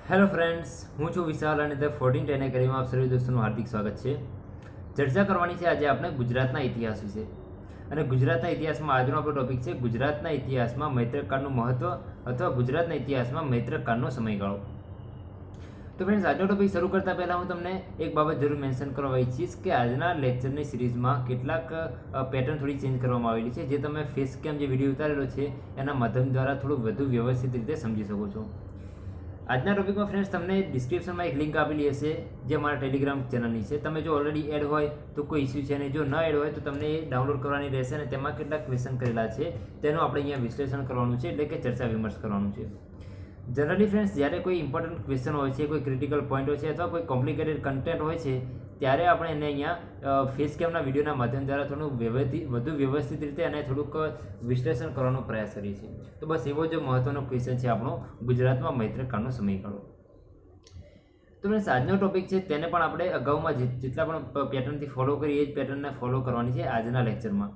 Hello friends, હું છું વિશાલ અને ધ 1410 એકેડમીમાં આપ સર્વે દોસ્તોનું હાર્દિક સ્વાગત છે. ચર્ચા કરવાની છે આજે આપણે ગુજરાતના ઇતિહાસ વિશે. અને ગુજરાતના ઇતિહાસમાં આજનો આપણો ટોપિક છે ગુજરાતના ઇતિહાસમાં મૈત્રક કાળનું મહત્વ અથવા ગુજરાતના ઇતિહાસમાં મૈત્રક કાળનો સમયગાળો. તો ફ્રેન્ડ્સ, આજનો ટોપિક શરૂ કરતાં પહેલાં હું તમને એક બાબત જરૂર મેન્શન કરવા ઈચ્છીશ કે આજના લેક્ચરની સિરીઝમાં કેટલાક પેટર્ન થોડી ચેન્જ કરવામાં આવેલી છે, જે તમે ફેસ કેમ જે વિડીયો ઉતારેલો છે એના માધ્યમ દ્વારા થોડું વધુ વ્યવસ્થિત રીતે સમજી શકો છો. આજના ટોપિકમાં ફ્રેન્ડ્સ તમને ડિસ્ક્રિપ્શનમાં એક લિંક આપેલી હશે જે મારા ટેલિગ્રામ ચેનલની છે. તમે જો ઓલરેડી એડ હોય તો કોઈ ઇસ્યુ છે નહીં, જો ન એડ હોય તો તમને એ ડાઉનલોડ કરવાની રહેશે અને તેમાં કેટલાક ક્વેશ્ચન કરેલા છે તેનું આપણે અહીંયા વિશ્લેષણ કરવાનું છે, એટલે કે ચર્ચા વિમર્શ કરવાનું છે. જનરલી ફ્રેન્ડ્સ, જ્યારે કોઈ ઇમ્પોર્ટન્ટ ક્વેશ્ચન હોય છે, કોઈ ક્રિટિકલ પોઈન્ટ હોય છે અથવા કોઈ કોમ્પ્લિકેટેડ કન્ટેન્ટ હોય છે ત્યારે આપણે એને અહીંયા ફેસ કેમના વિડીયોના માધ્યમ દ્વારા થોડું વધુ વ્યવસ્થિત રીતે અને થોડુંક વિશ્લેષણ કરવાનો પ્રયાસ કરીએ છીએ. તો બસ એવો જ મહત્વનો ક્વેશ્ચન છે આપણો ગુજરાતમાં મૈત્રક કાળનો સમયગાળો. તો ફ્રેન્ડ્સ, આજનો ટોપિક છે તેને પણ આપણે અગાઉમાં જેટલા પણ પેટર્નથી ફોલો કરી એ જ પેટર્નને ફોલો કરવાની છે આજના લેક્ચરમાં.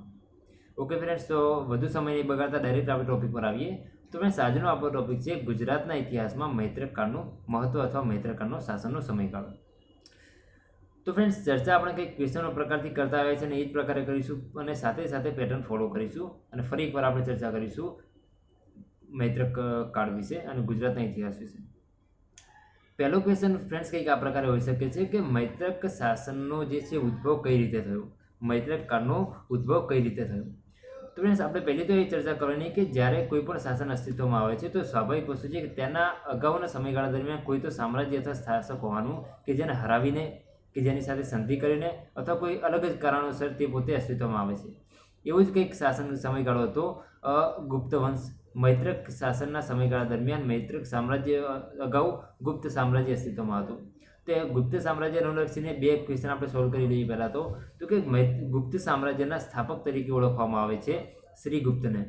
ઓકે ફ્રેન્ડ્સ, તો વધુ સમય નહીં બગાડતા ડાયરેક્ટ આપણે ટોપિક પર આવીએ. તો ફ્રેન્ડ્સ, આજનો આપણો ટોપિક છે ગુજરાતના ઇતિહાસમાં મૈત્રક કાળનું મહત્વ અથવા મૈત્રક કાળનો શાસનનો સમયગાળો. તો ફ્રેન્ડ્સ, ચર્ચા આપણે કંઈક ક્વેશ્ચનો પ્રકારથી કરતા આવ્યા છે અને એ જ પ્રકારે કરીશું અને સાથે સાથે પેટર્ન ફોલો કરીશું અને ફરી એકવાર આપણે ચર્ચા કરીશું મૈત્રક કાળ વિશે અને ગુજરાતના ઇતિહાસ વિશે. પહેલો ક્વેશ્ચન ફ્રેન્ડ્સ કંઈક આ પ્રકારે હોઈ શકે છે કે મૈત્રક શાસનનો જે છે ઉદ્ભવ કઈ રીતે થયો, મૈત્રક કાળનો ઉદ્ભવ કઈ રીતે થયો. તો ફ્રેન્ડ્સ, આપણે પહેલી તો એ ચર્ચા કરવાની કે જ્યારે કોઈ પણ શાસન અસ્તિત્વમાં આવે છે તો સ્વાભાવિક વસ્તુ છે કે તેના અગાઉના સમયગાળા દરમિયાન કોઈ તો સામ્રાજ્ય અથવા શાસક હોવાનું કે જેને હરાવીને કે જેની સાથે સંધિ કરીને અથવા કોઈ અલગ જ કારણોસર તે પોતે અસ્તિત્વમાં આવે છે. એવું જ કંઈક શાસન સમયગાળો હતો ગુપ્ત વંશ. મૈત્રક શાસનના સમયગાળા દરમિયાન મૈત્રક સામ્રાજ્ય અગાઉ ગુપ્ત સામ્રાજ્ય અસ્તિત્વમાં હતું. તે ગુપ્ત સામ્રાજ્યને અનુલક્ષીને બે ક્વેશ્ચન આપણે સોલ્વ કરી લઈએ. પહેલાં તો કે ગુપ્ત સામ્રાજ્યના સ્થાપક તરીકે ઓળખવામાં આવે છે શ્રીગુપ્તને.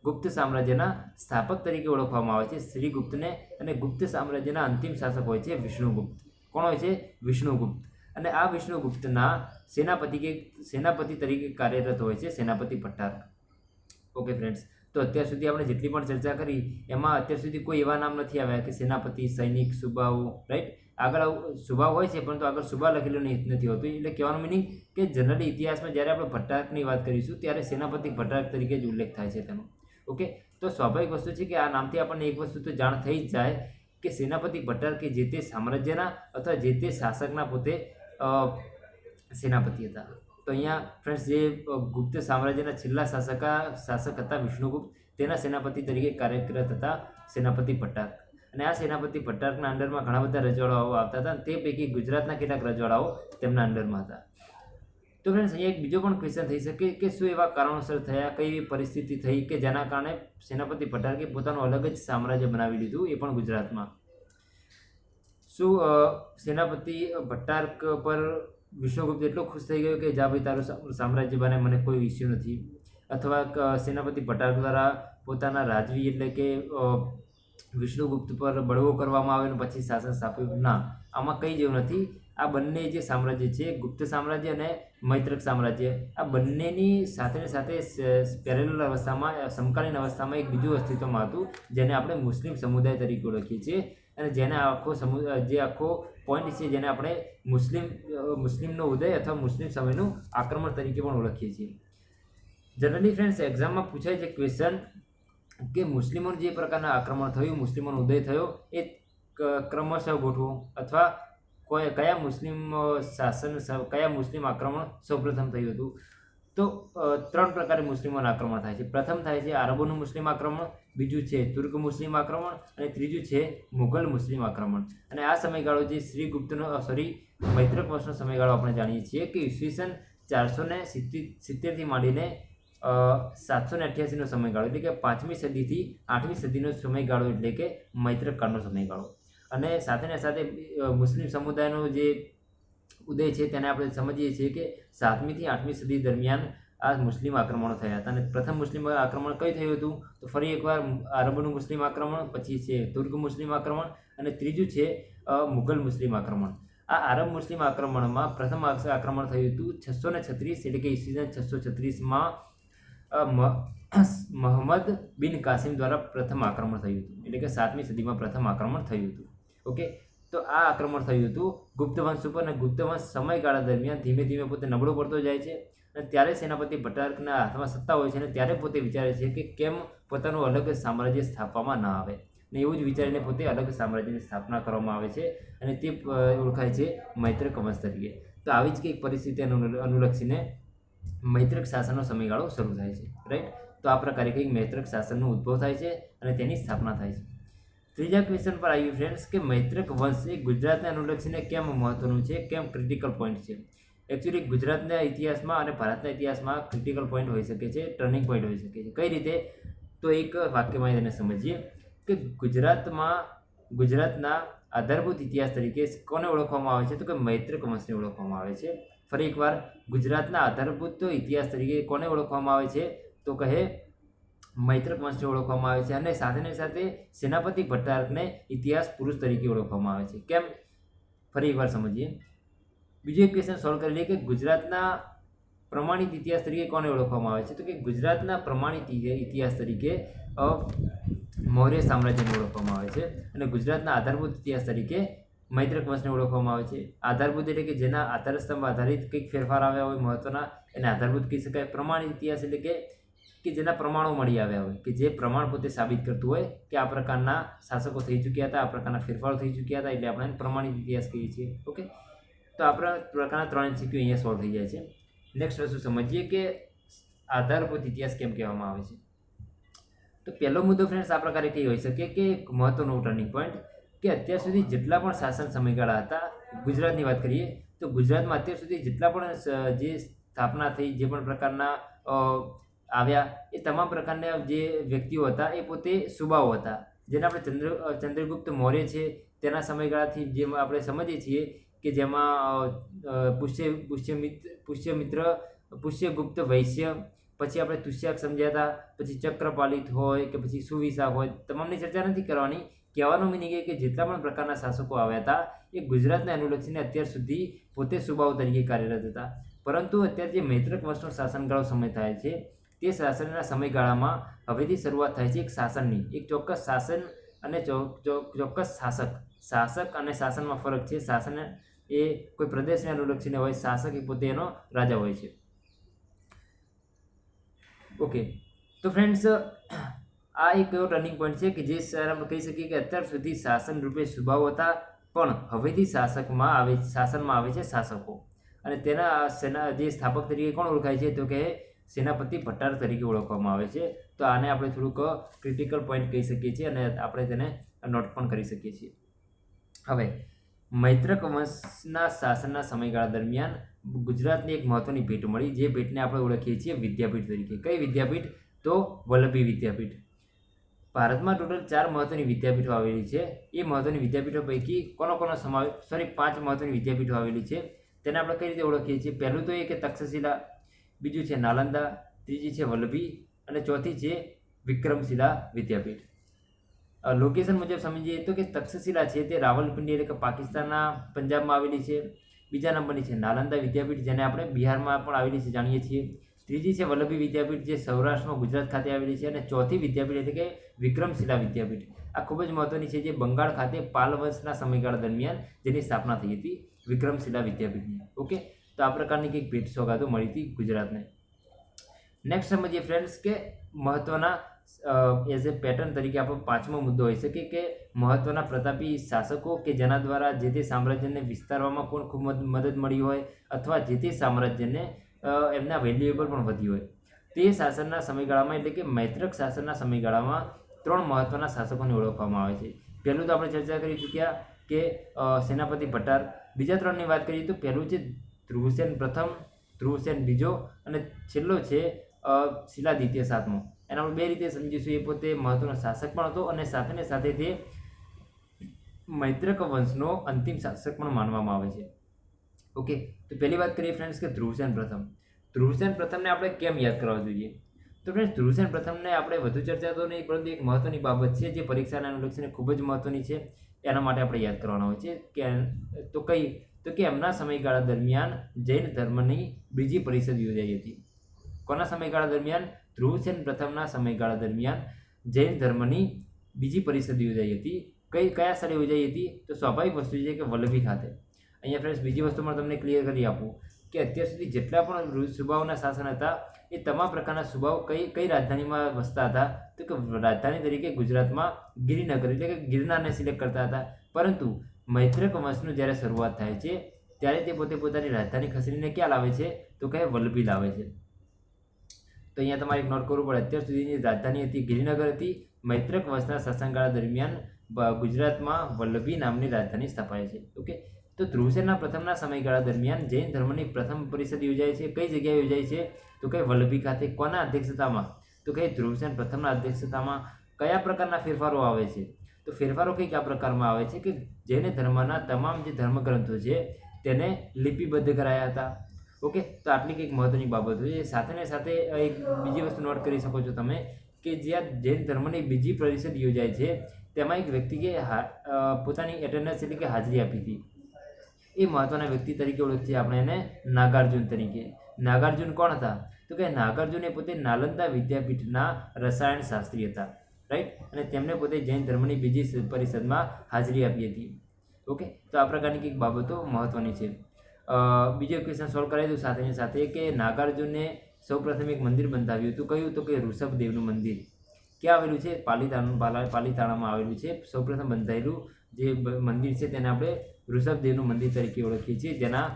ગુપ્ત સામ્રાજ્યના સ્થાપક તરીકે ઓળખવામાં આવે છે શ્રીગુપ્તને અને ગુપ્ત સામ્રાજ્યના અંતિમ શાસક હોય છે વિષ્ણુગુપ્ત. કોણ હોય છે? વિષ્ણુગુપ્ત. અને આ વિષ્ણુગુપ્તના સેનાપતિ તરીકે કાર્યરત હોય છે સેનાપતિ ભટ્ટારક. ઓકે ફ્રેન્ડ્સ, તો અત્યાર સુધી આપણે જેટલી પણ ચર્ચા કરી એમાં અત્યાર સુધી કોઈ એવા નામ નથી આવ્યા કે સેનાપતિ, સૈનિક, સુબાઓ, રાઈટ. આગળ સુબાવ હોય છે પરંતુ આગળ સુબા લખેલું નથી હોતું. એટલે કહેવાનું મિનિંગ કે જનરલી ઇતિહાસમાં જ્યારે આપણે ભટ્ટારકની વાત કરીશું ત્યારે સેનાપતિ ભટ્ટારક તરીકે જ ઉલ્લેખ થાય છે તેનો. ઓકે, તો સ્વાભાવિક વસ્તુ છે કે આ નામથી આપણને એક વસ્તુ તો જાણ થઈ જ જાય કે સેનાપતિ ભટ્ટારક કે જે તે સામ્રાજ્યના અથવા જે તે શાસકના પોતે સેનાપતિ હતા. તો અહીંયા ફ્રેન્ડ્સ, જે ગુપ્ત સામ્રાજ્યના છેલ્લા શાસક હતા વિષ્ણુગુપ્ત, તેના સેનાપતિ તરીકે કાર્યરત હતા સેનાપતિ ભટ્ટારક. અને આ સેનાપતિ ભટ્ટારકના અંડરમાં ઘણા બધા રજવાડાઓ આવતા હતા. તે પૈકી ગુજરાતના કેટલાક રજવાડાઓ તેમના અંડરમાં હતા. તો ફ્રેન્ડ્સ, અહીંયા એક બીજો પણ ક્વેશ્ચન થઈ શકે કે શું એવા કારણોસર થયા, કઈ એવી પરિસ્થિતિ થઈ કે જેના કારણે સેનાપતિ ભટ્ટારકે પોતાનું અલગ જ સામ્રાજ્ય બનાવી લીધું, એ પણ ગુજરાતમાં. શું સેનાપતિ ભટ્ટારક પર વિષ્ણુગુપ્ત એટલો ખુશ થઈ ગયો કે જા ભાઈ તારું સામ્રાજ્ય બને, મને કોઈ ઇસ્યુ નથી, અથવા સેનાપતિ ભટ્ટારક દ્વારા પોતાના રાજવી એટલે કે વિષ્ણુગુપ્ત પર બળવો કરવામાં આવે અને પછી શાસન સ્થાપ્યું? ના, આમાં કંઈ જેવું નથી. આ બંને જે સામ્રાજ્ય છે, ગુપ્ત સામ્રાજ્ય અને મૈત્રક સામ્રાજ્ય, આ બંનેની સાથે પેરેલલ અવસ્થામાં, સમકાલીન અવસ્થામાં એક બીજું અસ્તિત્વમાં હતું જેને આપણે મુસ્લિમ સમુદાય તરીકે ઓળખીએ છીએ. અને જેને આખો પોઈન્ટ છે જેને આપણે મુસ્લિમનો ઉદય અથવા મુસ્લિમ સમયનું આક્રમણ તરીકે પણ ઓળખીએ છીએ. જનરલી ફ્રેન્ડ્સ, એક્ઝામમાં પૂછાય છે ક્વેશ્ચન કે મુસ્લિમોનું જે પ્રકારના આક્રમણ થયું, મુસ્લિમોનો ઉદય થયો, એ ક્રમશઃ ગોઠવો અથવા કયા મુસ્લિમ આક્રમણ સૌપ્રથમ થયું હતું. તો ત્રણ પ્રકારે મુસ્લિમોનું આક્રમણ થાય છે. પ્રથમ થાય છે આરબોનું મુસ્લિમ આક્રમણ, બીજું છે તુર્ક મુસ્લિમ આક્રમણ અને ત્રીજું છે મુઘલ મુસ્લિમ આક્રમણ. અને આ સમયગાળો જે મૈત્રક વંશનો સમયગાળો આપણે જાણીએ છીએ કે ઈસવીસન 470થી માંડીને 788નો સમયગાળો, એટલે કે 5મી સદીથી 8મી સદીનો સમયગાળો, એટલે કે મૈત્રક કાળનો સમયગાળો. અને સાથે મુસ્લિમ સમુદાયનો જે ઉદય છે તેને આપણે સમજીએ છીએ કે 7મીથી 8મી સદી દરમિયાન આ મુસ્લિમ આક્રમણો થયા હતા. અને પ્રથમ મુસ્લિમ આક્રમણ કઈ થયું હતું? તો ફરી એકવાર આરબોનું મુસ્લિમ આક્રમણ, પછી છે તુર્ક મુસ્લિમ આક્રમણ અને ત્રીજું છે મુઘલ મુસ્લિમ આક્રમણ. આ આરબ મુસ્લિમ આક્રમણમાં પ્રથમ આક્રમણ થયું હતું 636, એટલે કે ઈસવીસન 636માં મોહમ્મદ બિન કાસિમ દ્વારા પ્રથમ આક્રમણ થયું હતું. એટલે કે 7મી સદીમાં પ્રથમ આક્રમણ થયું હતું. ઓકે, તો આ આક્રમણ થયું હતું ગુપ્ત વંશ ઉપર, અને ગુપ્ત વંશ સમયગાળા દરમિયાન ધીમે ધીમે પોતે નબળો પડતો જાય છે, અને ત્યારે સેનાપતિ ભટ્ટારકના હાથમાં સત્તા હોય છે, અને ત્યારે પોતે વિચારે છે કે કેમ પોતાનું અલગ સામ્રાજ્ય સ્થાપવામાં ના આવે, ને એવું જ વિચારીને પોતે અલગ સામ્રાજ્યની સ્થાપના કરવામાં આવે છે, અને તે ઓળખાય છે મૈત્રક વંશ તરીકે. તો આવી જ કંઈક પરિસ્થિતિ અનુલક્ષીને મૈત્રક શાસનનો સમયગાળો શરૂ થાય છે. રાઈટ, તો આ પ્રકારે કંઈક મૈત્રક શાસનનો ઉદ્ભવ થાય છે અને તેની સ્થાપના થાય છે. ત્રીજા ક્વેશ્ચન પર આવ્યું ફ્રેન્ડ્સ કે મૈત્રક વંશ એ ગુજરાતને અનુલક્ષીને કેમ મહત્વનું છે, કેમ ક્રિટિકલ પોઈન્ટ છે. એકચ્યુઅલી ગુજરાતના ઇતિહાસમાં અને ભારતના ઇતિહાસમાં ક્રિટિકલ પોઈન્ટ હોઈ શકે છે, ટર્નિંગ પોઈન્ટ હોઈ શકે છે. કઈ રીતે? તો એક વાક્યમાં તેને સમજીએ કે ગુજરાતના આધારભૂત ઇતિહાસ તરીકે કોને ઓળખવામાં આવે છે, તો કે મૈત્રક વંશને ઓળખવામાં આવે છે. ફરી એકવાર, ગુજરાતના આધારભૂત ઇતિહાસ તરીકે કોને ઓળખવામાં આવે છે, તો કહે મૈત્રક વંશને ઓળખવામાં આવે છે, અને સાથે સાથે સેનાપતિ ભટ્ટારકને ઇતિહાસ પુરુષ તરીકે ઓળખવામાં આવે છે. કેમ? ફરી એકવાર સમજીએ. બીજો એક ક્વેશ્ચન સોલ્વ કરી લઈએ કે ગુજરાતના પ્રમાણિત ઇતિહાસ તરીકે કોને ઓળખવામાં આવે છે, તો કે ગુજરાતના પ્રમાણિત ઇતિહાસ તરીકે મૌર્ય સામ્રાજ્યને ઓળખવામાં આવે છે, અને ગુજરાતના આધારભૂત ઇતિહાસ તરીકે મૈત્રક વંશને ઓળખવામાં આવે છે. આધારભૂત એટલે કે જેના આધારસ્તંભ આધારિત કંઈક ફેરફાર આવ્યા હોય મહત્વના, એને આધારભૂત કહી શકાય. પ્રમાણિત ઇતિહાસ એટલે કે જેના પ્રમાણો મળી આવ્યા હોય, કે જે પ્રમાણ પોતે સાબિત કરતું હોય કે આ પ્રકારના શાસકો થઈ ચૂક્યા હતા, આ પ્રકારના ફેરફારો થઈ ચૂક્યા હતા, એટલે આપણે પ્રમાણિત ઇતિહાસ કહીએ છીએ. ઓકે, તો આપણા પ્રકારના 3 MCQ અહીંયા સોલ્વ થઈ જાય છે. નેક્સ્ટ વસ્તુ સમજીએ કે આધારભૂત ઇતિહાસ કેમ કહેવામાં આવે છે. તો પહેલો મુદ્દો ફ્રેન્ડ્સ આ પ્રકારે કઈ હોઈ શકે કે મહત્વનો ટર્નિંગ પોઈન્ટ કે અત્યાર સુધી જેટલા પણ શાસન સમયગાળા હતા, ગુજરાતની વાત કરીએ તો ગુજરાતમાં અત્યાર સુધી જેટલા પણ જે સ્થાપના થઈ, જે પણ પ્રકારના આવ્યા, એ તમામ પ્રકારના જે વ્યક્તિઓ હતા એ પોતે સુબાઓ હતા. જેને આપણે ચંદ્રગુપ્ત મૌર્ય છે તેના સમયગાળાથી જેમ આપણે સમજીએ છીએ કે જેમાં પુષ્યગુપ્ત વૈશ્ય, પછી આપણે તુષ્યાક સમજ્યા હતા, પછી ચક્રપાલિત હોય કે પછી સુવિશાખ હોય, તમામની ચર્ચા નથી કરવાની. કહેવાનો મિનિંગ એ કે જેટલા પણ પ્રકારના શાસકો આવ્યા હતા એ ગુજરાતને અનુલક્ષીને અત્યાર સુધી પોતે સુબાઓ તરીકે કાર્યરત હતા. પરંતુ અત્યારે જે મૈત્રક વંશનો શાસનગાળો સમય થાય છે, તે શાસનના સમયગાળામાં હવેથી શરૂઆત થાય છે એક શાસનની. એક ચોક્કસ શાસન અને ચોક્કસ શાસક અને શાસનમાં ફરક છે. શાસન એ કોઈ પ્રદેશને અનુલક્ષીને હોય, શાસક એ પોતે એનો રાજા હોય છે. ઓકે, તો ફ્રેન્ડ્સ આ એક એવો ટર્નિંગ પોઈન્ટ છે કે જે આપણે કહી શકીએ કે અત્યાર સુધી શાસન રૂપે સુબાઓ હતા, પણ હવેથી શાસનમાં આવે છે શાસકો, અને તેના જે સ્થાપક તરીકે કોણ ઓળખાય છે, તો કે સેનાપતિ ભટ્ટાર તરીકે ઓળખવામાં આવે છે. તો આને આપણે થોડુંક ક્રિટિકલ પોઈન્ટ કહી શકીએ છીએ, અને આપણે તેને નોટ પણ કરી શકીએ છીએ. હવે મૈત્રક વંશના શાસનના સમયગાળા દરમિયાન ગુજરાતની એક મહત્વની ભેટ મળી, જે ભેટને આપણે ઓળખીએ છીએ વિદ્યાપીઠ તરીકે. કઈ વિદ્યાપીઠ? તો વલ્લભી વિદ્યાપીઠ. ભારતમાં ટોટલ 4 મહત્વની વિદ્યાપીઠો આવેલી છે. એ મહત્વની વિદ્યાપીઠો પૈકી કોનો 5 મહત્વની વિદ્યાપીઠો આવેલી છે, તેને આપણે કઈ રીતે ઓળખીએ છીએ? પહેલું તો એ કે તક્ષશિલા, બીજું છે નાલંદા, ત્રીજી છે વલ્લભી, અને ચોથી છે વિક્રમશિલા વિદ્યાપીઠ. લોકેશન મુજબ સમજીએ તો કે તક્ષશિલા છે તે રાવલપિંડી એટલે કે પાકિસ્તાનના પંજાબમાં આવેલી છે. બીજા નંબરની છે નાલંદા વિદ્યાપીઠ, જેને આપણે બિહારમાં પણ આવેલી છે જાણીએ છીએ. ત્રીજી છે વલ્લભી વિદ્યાપીઠ, જે સૌરાષ્ટ્રમાં ગુજરાત ખાતે આવેલી છે. અને ચોથી વિદ્યાપીઠ એટલે કે વિક્રમશિલા વિદ્યાપીઠ, આ ખૂબ જ મહત્વની છે, જે બંગાળ ખાતે પાલ વંશના સમયગાળા દરમિયાન જેની સ્થાપના થઈ હતી, વિક્રમશિલા વિદ્યાપીઠની. ઓકે, તો આ પ્રકારની કંઈક ભેટ સોગાદો મળી હતી ગુજરાતને. નેક્સ્ટ સમજીએ ફ્રેન્ડ્સ કે મહત્વના એઝ એ પેટર્ન તરીકે આપણો 5મો મુદ્દો હોઈ શકે કે મહત્વના પ્રતાપી શાસકો કે જેના દ્વારા જે તે સામ્રાજ્યને વિસ્તારવામાં પણ ખૂબ મદદ મળી હોય, અથવા જે તે સામ્રાજ્યને એમના વેલ્યુએબલ પણ વધી હોય. તે શાસનના સમયગાળામાં એટલે કે મૈત્રક શાસનના સમયગાળામાં 3 મહત્વના શાસકોને ઓળખવામાં આવે છે. પહેલું તો આપણે ચર્ચા કરી ચૂક્યા કે સેનાપતિ ભટ્ટાર. બીજા 3ની વાત કરીએ તો પહેલું છે ધ્રુવસેન પ્રથમ, ધ્રુવસેન બીજો, અને છેલ્લો છે શિલાદિત્ય સાતમો. એના આપણે 2 રીતે સમજીશું. એ પોતે મહત્વનો શાસક પણ હતો, અને સાથે તે મૈત્રક વંશનો અંતિમ શાસક પણ માનવામાં આવે છે. ઓકે, તો પહેલી વાત કરીએ ફ્રેન્ડ્સ કે ધ્રુવસેન પ્રથમ. ધ્રુવસેન પ્રથમને આપણે કેમ યાદ કરવા જોઈએ? તો ફ્રેન્ડ્સ ધ્રુવસેન પ્રથમને આપણે વધુ ચર્ચા તો નહીં, પરંતુ એક મહત્વની બાબત છે જે પરીક્ષાને અનુલક્ષીને ખૂબ જ મહત્વની છે, એના માટે આપણે યાદ કરવાના હોય છે. તો કે એમના સમયગાળા દરમિયાન જૈન ધર્મની બીજી પરિષદ યોજાઈ હતી. કોના સમયગાળા દરમિયાન? ધ્રુવસેન પ્રથમના સમયગાળા દરમિયાન જૈન ધર્મની બીજી પરિષદ યોજાઈ હતી, કયા સ્થળે યોજાઈ હતી? તો સ્વાભાવિક વસ્તુ છે કે વલ્લભી ખાતે. અહીંયા ફ્રેન્ડ્સ બીજી વસ્તુ પણ તમને ક્લિયર કરી આપું કે અત્યાર સુધી જેટલા પણ સુબાઓના શાસન હતા એ તમામ પ્રકારના સુબાઓ કઈ રાજધાનીમાં વસતા હતા? તો કે રાજધાની તરીકે ગુજરાતમાં ગિરિનગર એટલે કે ગિરનારને સિલેક્ટ કરતા હતા. પરંતુ મૈત્રક વંશનું જ્યારે શરૂઆત થાય છે ત્યારે તે પોતે પોતાની રાજધાની ખસેડીને ક્યાં લાવે છે? તો કે વલ્લભી લાવે છે. તો અહીંયા તમારે એક નોટ કરવું પડે, અત્યાર સુધીની રાજધાની હતી ગિરિનગર હતી. મૈત્રક વંશના શાસનકાળ દરમિયાન ગુજરાતમાં વલ્લભી નામની રાજધાની સ્થપાય છે. ઓકે, તો ધ્રુવસેનના પ્રથમના સમયગાળા દરમિયાન જૈન ધર્મની પ્રથમ પરિષદ યોજાય છે. કઈ જગ્યાએ યોજાય છે? તો કે વલ્લભી ખાતે. કોના અધ્યક્ષતામાં? તો કે ધ્રુવસેન પ્રથમના અધ્યક્ષતામાં. કયા પ્રકારના ફેરફારો આવે છે? તો ફેરફારો કંઈક આ પ્રકારમાં આવે છે કે જૈન ધર્મના તમામ જે ધર્મગ્રંથો છે તેને લિપિબદ્ધ કરાયા હતા. ઓકે, તો આટલી કંઈક મહત્વની બાબતો છે. સાથે ને સાથે એક બીજી વસ્તુ નોટ કરી શકો છો તમે કે જ્યાં જૈન ધર્મની બીજી પરિષદ યોજાય છે તેમાં એક વ્યક્તિએ પોતાની એટેન્ડન્સ એટલે કે હાજરી આપી હતી. એ મહત્વના વ્યક્તિ તરીકે ઓળખીએ આપણે એને નાગાર્જુન તરીકે. નાગાર્જુન કોણ હતા? તો કે નાગાર્જુન એ પોતે નાલંદા વિદ્યાપીઠના રસાયણ શાસ્ત્રી હતા, રાઈટ. અને તેમણે પોતે જૈન ધર્મની બીજી પરિષદમાં હાજરી આપી હતી. ઓકે, તો આ પ્રકારની કંઈક બાબતો મહત્વની છે. બીજો ક્વેશ્ચન સોલ્વ કરાવી દઉં સાથેની સાથે કે નાગાર્જુને સૌપ્રથમ એક મંદિર બંધાવ્યું હતું. કયું? તો કે ઋષભદેવનું મંદિર. ક્યાં આવેલું છે? પાલીતાણામાં આવેલું છે. સૌપ્રથમ બંધાયેલું જે મંદિર છે તેને આપણે ઋષભદેવનું મંદિર તરીકે ઓળખીએ છીએ, જેના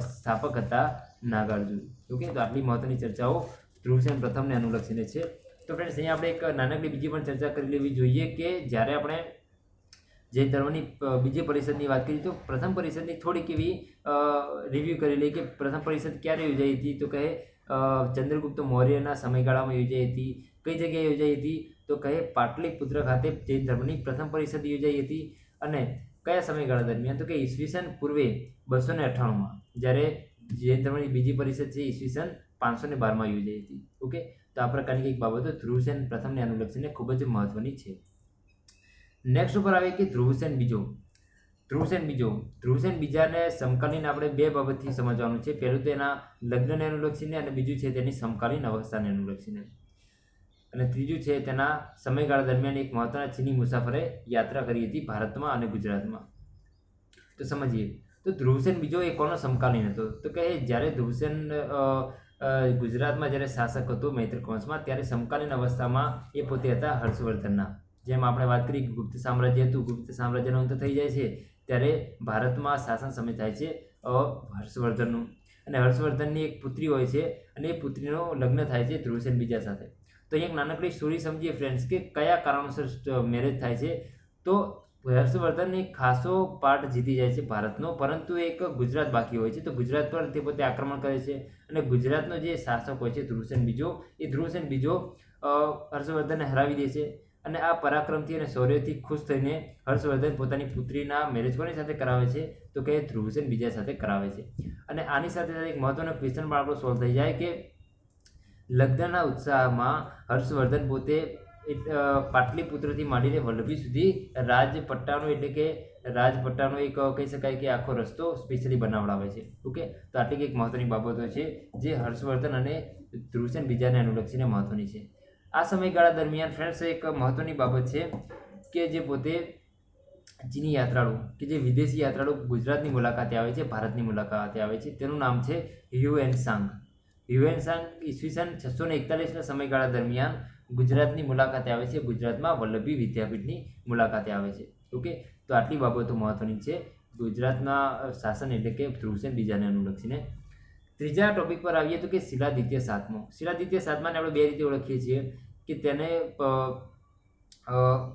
સ્થાપક હતા નાગાર્જુન. ઓકે, તો આટલી મહત્વની ચર્ચાઓ ધ્રુવસેન પ્રથમને અનુલક્ષીને છે. તો ફ્રેન્ડ્સ અહીંયા આપણે એક નાનકડી બીજી પણ ચર્ચા કરી લેવી જોઈએ કે જ્યારે આપણે જૈન ધર્મની બીજી પરિષદની વાત કરી તો પ્રથમ પરિષદની થોડીક એવી રિવ્યૂ કરી લઈએ કે પ્રથમ પરિષદ ક્યારે યોજાઈ હતી? તો કહે ચંદ્રગુપ્ત મૌર્યના સમયગાળામાં યોજાઈ હતી. કઈ જગ્યાએ યોજાઈ હતી? તો કહે પાટલીપુત્ર ખાતે જૈન ધર્મની પ્રથમ પરિષદ યોજાઈ હતી. અને કયા સમયગાળા દરમિયાન? તો કે ઈસવીસન પૂર્વે 298માં, જ્યારે જૈન ધર્મની બીજી પરિષદ છે ઈસવીસન 512માં યોજાઈ હતી. ઓકે, તો આ પ્રકારની કંઈક બાબતો ધ્રુવસેન પ્રથમને અનુલક્ષીને ખૂબ જ મહત્વની છે. નેક્સ્ટ ઉપર આવે કે ધ્રુવસેન બીજો. ધ્રુવસેન બીજાને સમકાલીન આપણે બે બાબતથી સમજવાનું છે. પહેલું તો એના લગ્નને અનુલક્ષીને અને બીજું છે તેની સમકાલીન અવસ્થાને અનુલક્ષીને. અને ત્રીજું છે તેના સમયગાળા દરમિયાન એક મહત્વના ચીની મુસાફરે યાત્રા કરી હતી ભારતમાં અને ગુજરાતમાં. તો સમજીએ. તો ધ્રુવસેન બીજો એ કોનો સમકાલીન હતો? તો કે જ્યારે ધ્રુવસેન ગુજરાતમાં જ્યારે શાસક હતો મૈત્રક વંશમાં, ત્યારે સમકાલીન અવસ્થામાં એ પોતે હતા હર્ષવર્ધનના. જેમ આપણે વાત કરી કે ગુપ્ત સામ્રાજ્ય હતું, ગુપ્ત સામ્રાજ્યનો અંત થઈ જાય છે ત્યારે ભારતમાં શાસન સમય થાય છે હર્ષવર્ધનનું. અને હર્ષવર્ધનની એક પુત્રી હોય છે અને એ પુત્રીનો લગ્ન થાય છે ધ્રુવસેન બીજા સાથે. તો અહીંયા એક નાનકડી સ્ટોરી સમજીએ ફ્રેન્ડ્સ કે કયા કારણોસર મેરેજ થાય છે. તો હર્ષવર્ધન એક ખાસો પાર્ટ જીતી જાય છે ભારતનો, પરંતુ એક ગુજરાત બાકી હોય છે. તો ગુજરાત પર તે પોતે આક્રમણ કરે છે અને ગુજરાતનો જે શાસક હોય છે ધ્રુવસેન બીજો હર્ષવર્ધનને હરાવી દે છે. અને આ પરાક્રમથી અને શૌર્યથી ખુશ થઈને હર્ષવર્ધન પોતાની પુત્રીના મેરેજ કોની સાથે કરાવે છે? તો કે ધ્રુવસેન બીજા સાથે કરાવે છે. અને આની સાથે સાથે એક મહત્વનો ક્વેશ્ચન પણ આપણો સોલ્વ થઈ જાય કે લગ્નના ઉત્સાહમાં હર્ષવર્ધન પોતે પાટલીપુત્રથી માંડીને વલ્લભી સુધી રાજપટ્ટાનો એક કહી શકાય કે આખો રસ્તો સ્પેશિયલી બનાવડાવે છે. ઓકે, તો આટલી કંઈક મહત્વની બાબતો છે જે હર્ષવર્ધન અને ધ્રુવસેન બીજાને અનુલક્ષીને મહત્વની છે. આ સમયગાળા દરમિયાન ફ્રેન્ડ્સ એક મહત્વની બાબત છે કે જે પોતે ચીની યાત્રાળુ કે જે વિદેશી યાત્રાળુ ગુજરાતની મુલાકાતે આવે છે, ભારતની મુલાકાતે આવે છે, તેનું નામ છે હ્યુએનસાંગ. ઈસવીસન 641ના સમયગાળા દરમિયાન ગુજરાતની મુલાકાતે આવે છે, ગુજરાતમાં વલ્લભી વિદ્યાપીઠની મુલાકાતે આવે છે. ઓકે, તો આટલી બાબતો મહત્વની છે ગુજરાતના શાસન એટલે કે ધ્રુવસેન બીજાને અનુલક્ષીને. ત્રીજા ટોપિક પર આવીએ તો કે શિલાદિત્ય સાતમો. શિલાદિત્ય સાતમાને આપણે બે રીતે ઓળખીએ છીએ કે તેને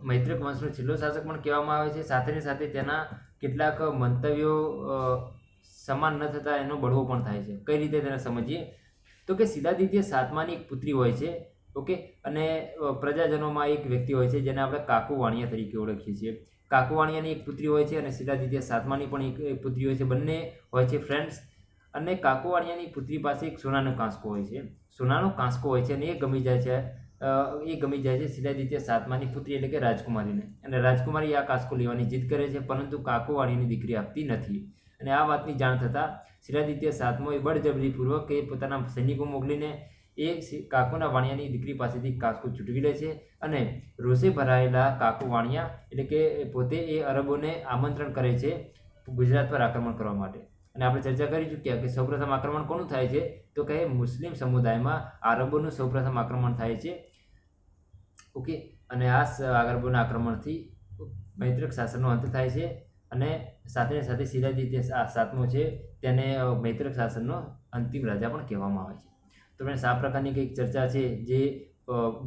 મૈત્રક વંશનો છેલ્લો શાસક પણ કહેવામાં આવે છે. સાથે સાથે તેના કેટલાક મંતવ્યો સમાન ન થતા એનો બળવો પણ થાય છે. કઈ રીતે તેને સમજીએ? તો કે શિલાદિત્ય સાતમાની એક પુત્રી હોય છે. ઓકે, અને પ્રજાજનોમાં એક વ્યક્તિ હોય છે જેને આપણે કાકુ વાણિયા તરીકે ઓળખીએ છીએ. કાકુ વાણિયાની એક પુત્રી હોય છે અને શિલાદિત્ય સાતમાની પણ એક પુત્રી હોય છે. બંને હોય છે ફ્રેન્ડ્સ. અને કાકુ વાણિયાની પુત્રી પાસે એક સોનાનો કાંસકો હોય છે. અને એ ગમી જાય છે શિલાદિત્ય સાતમાની પુત્રી એટલે કે રાજકુમારીને. અને રાજકુમારી આ કાંસકો લેવાની જીદ કરે છે, પરંતુ કાકુ વાણિયાની દીકરી આપતી નથી. અને આ વાતની જાણ થતાં શિલાદિત્ય સાતમોએ બળજબરીપૂર્વક એ પોતાના સૈનિકો મોકલીને એ કાકુના વાણિયાની દીકરી પાસેથી કાકુ છૂટવી લે છે અને રોષે ભરાયેલા કાકુ વાણિયા એટલે કે પોતે એ અરબોને આમંત્રણ કરે છે ગુજરાત પર આક્રમણ કરવા માટે. અને આપણે ચર્ચા કરી ચૂક્યા કે સૌપ્રથમ આક્રમણ કોનું થાય છે તો કહે મુસ્લિમ સમુદાયમાં આરબોનું સૌપ્રથમ આક્રમણ થાય છે. ઓકે, અને આ અરબોના આક્રમણથી મૈત્રક શાસનનો અંત થાય છે અને સાથે સાથે સિરાજી જે સાતમો છે તેને મૈત્રક શાસનનો અંતિમ રાજા પણ કહેવામાં આવે છે. તો ફ્રેન્ડ્સ, આ પ્રકારની કંઈક ચર્ચા છે જે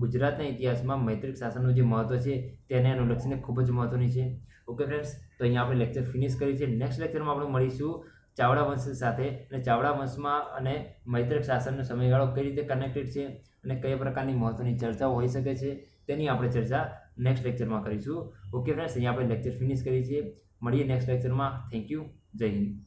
ગુજરાતના ઇતિહાસમાં મૈત્રક શાસનનું જે મહત્ત્વ છે તેને અનુલક્ષીને ખૂબ જ મહત્ત્વની છે. ઓકે ફ્રેન્ડ્સ, તો અહીંયા આપણે લેક્ચર ફિનિશ કરી છે. નેક્સ્ટ લેક્ચરમાં આપણે મળીશું ચાવડા વંશ સાથે, અને ચાવડા વંશમાં અને મૈત્રક શાસનનો સમયગાળો કઈ રીતે કનેક્ટેડ છે અને કઈ પ્રકારની મહત્ત્વની ચર્ચાઓ હોઈ શકે છે તેની આપણે ચર્ચા નેક્સ્ટ લેક્ચરમાં કરીશું. ઓકે ફ્રેન્ડ્સ, અહીંયા આપણે લેક્ચર ફિનિશ કરી છે. મળીએ નેક્સ્ટ લેક્ચરમાં. Thank you. જય હિન્દ.